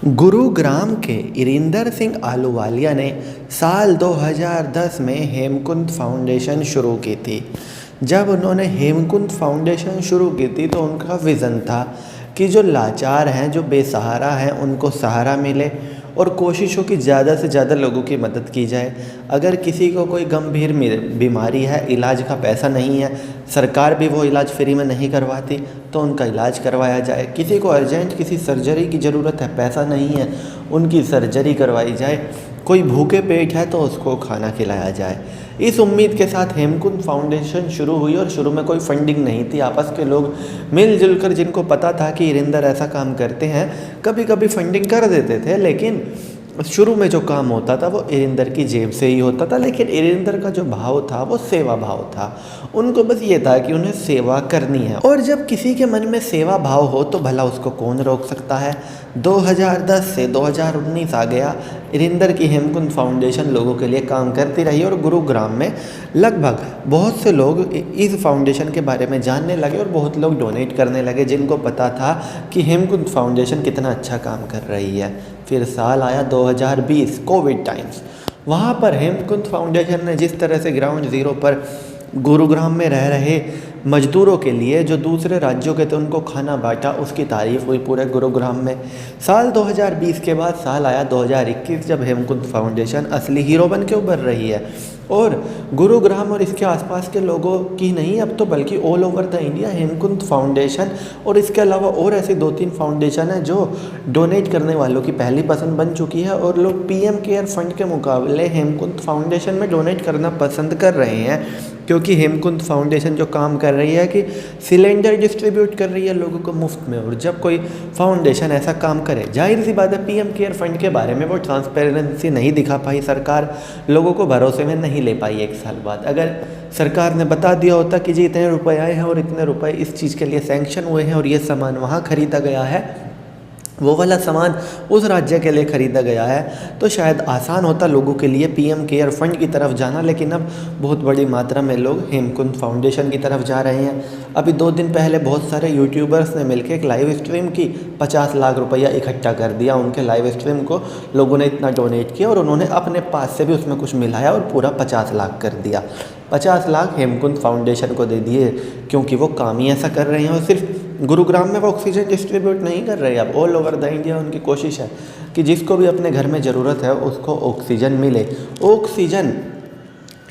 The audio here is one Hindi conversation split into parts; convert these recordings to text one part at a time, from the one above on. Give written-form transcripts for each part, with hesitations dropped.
गुरुग्राम के इरिंदर सिंह आहलूवालिया ने साल 2010 में हेमकुंद फाउंडेशन शुरू की थी। जब उन्होंने हेमकुंद फाउंडेशन शुरू की थी तो उनका विज़न था कि जो लाचार हैं, जो बेसहारा हैं, उनको सहारा मिले और कोशिश हो कि ज़्यादा से ज़्यादा लोगों की मदद की जाए। अगर किसी को कोई गंभीर बीमारी है, इलाज का पैसा नहीं है, सरकार भी वो इलाज फ्री में नहीं करवाती, तो उनका इलाज करवाया जाए। किसी को अर्जेंट किसी सर्जरी की ज़रूरत है, पैसा नहीं है, उनकी सर्जरी करवाई जाए। कोई भूखे पेट है तो उसको खाना खिलाया जाए। इस उम्मीद के साथ हेमकुंद फाउंडेशन शुरू हुई और शुरू में कोई फंडिंग नहीं थी। आपस के लोग मिलजुल कर, जिनको पता था कि इरिंदर ऐसा काम करते हैं, कभी कभी फंडिंग कर देते थे, लेकिन शुरू में जो काम होता था वो इरिंदर की जेब से ही होता था। लेकिन इरिंदर का जो भाव था वो सेवा भाव था। उनको बस ये था कि उन्हें सेवा करनी है, और जब किसी के मन में सेवा भाव हो तो भला उसको कौन रोक सकता है। 2010 से 2019 आ गया, इरिंदर की हेमकुंद फाउंडेशन लोगों के लिए काम करती रही और गुरुग्राम में लगभग बहुत से लोग इस फाउंडेशन के बारे में जानने लगे और बहुत लोग डोनेट करने लगे, जिनको पता था कि हेमकुंद फाउंडेशन कितना अच्छा काम कर रही है। फिर साल आया 2020, कोविड टाइम्स। वहाँ पर हेमकुंद फाउंडेशन ने जिस तरह से ग्राउंड ज़ीरो पर गुरुग्राम में रह रहे मजदूरों के लिए जो दूसरे राज्यों के थे उनको खाना बांटा, उसकी तारीफ हुई पूरे गुरुग्राम में। साल 2020 के बाद साल आया 2021, जब हेमकुंद फाउंडेशन असली हीरो बन के उभर रही है और गुरुग्राम और इसके आसपास के लोगों की नहीं, अब तो बल्कि all over the India Hemkund foundation और इसके अलावा और ऐसी 2-3 फाउंडेशन है जो डोनेट करने वालों की पहली पसंद बन चुकी है। और लोग पीएम केयर फंड के मुकाबले हेमकुंद फाउंडेशन में डोनेट करना पसंद कर रहे हैं, क्योंकि हेमकुंद फाउंडेशन जो काम कर रही है कि सिलेंडर डिस्ट्रीब्यूट कर रही है लोगों को मुफ्त में। और जब कोई फाउंडेशन ऐसा काम करे, जाहिर सी बात है पीएम केयर फंड के बारे में वो ट्रांसपेरेंसी नहीं दिखा पाई, सरकार लोगों को भरोसे में नहीं ले पाई। 1 साल बाद अगर सरकार ने बता दिया होता कि जी इतने रुपए आए हैं और इतने रुपए इस चीज़ के लिए सैंक्शन हुए हैं और ये सामान वहाँ खरीदा गया है, वो वाला सामान उस राज्य के लिए ख़रीदा गया है, तो शायद आसान होता लोगों के लिए पीएम केयर फंड की तरफ जाना। लेकिन अब बहुत बड़ी मात्रा में लोग हेमकुंद फाउंडेशन की तरफ जा रहे हैं। अभी 2 दिन पहले बहुत सारे यूट्यूबर्स ने मिलकर एक लाइव स्ट्रीम की, 50 लाख रुपया इकट्ठा कर दिया। उनके लाइव स्ट्रीम को लोगों ने इतना डोनेट किया और उन्होंने अपने पास से भी उसमें कुछ मिलाया और पूरा 50 लाख कर दिया। 50 लाख हेमकुंद फाउंडेशन को दे दिए, क्योंकि वो काम ही ऐसा कर रहे हैं। और सिर्फ गुरुग्राम में वो ऑक्सीजन डिस्ट्रीब्यूट नहीं कर रहे, अब ऑल ओवर द इंडिया उनकी कोशिश है कि जिसको भी अपने घर में ज़रूरत है उसको ऑक्सीजन मिले। ऑक्सीजन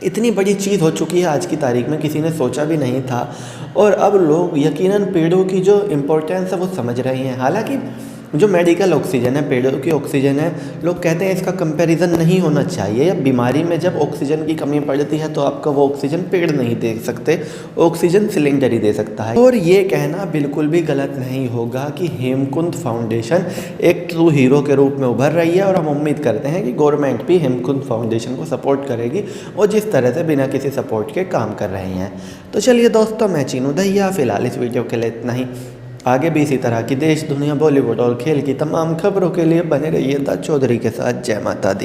इतनी बड़ी चीज़ हो चुकी है आज की तारीख में, किसी ने सोचा भी नहीं था। और अब लोग यकीनन पेड़ों की जो इम्पोर्टेंस है वो समझ रहे हैं। हालांकि जो मेडिकल ऑक्सीजन है, पेड़ों की ऑक्सीजन है, लोग कहते हैं इसका कंपैरिजन नहीं होना चाहिए। बीमारी में जब ऑक्सीजन की कमी पड़ती है तो आपका वो ऑक्सीजन पेड़ नहीं दे सकते, ऑक्सीजन सिलेंडर ही दे सकता है। और ये कहना बिल्कुल भी गलत नहीं होगा कि हेमकुंद फाउंडेशन एक ट्रू हीरो के रूप में उभर रही है, और हम उम्मीद करते हैं कि गवर्नमेंट भी हेमकुंद फाउंडेशन को सपोर्ट करेगी और जिस तरह से बिना किसी सपोर्ट के काम कर रहे हैं। तो चलिए दोस्तों, मैं चीनू दहिया, फिलहाल इस वीडियो के लिए इतना ही। आगे भी इसी तरह की देश, दुनिया, बॉलीवुड और खेल की तमाम खबरों के लिए बने रहिए द चौधरी के साथ। जय माता दी।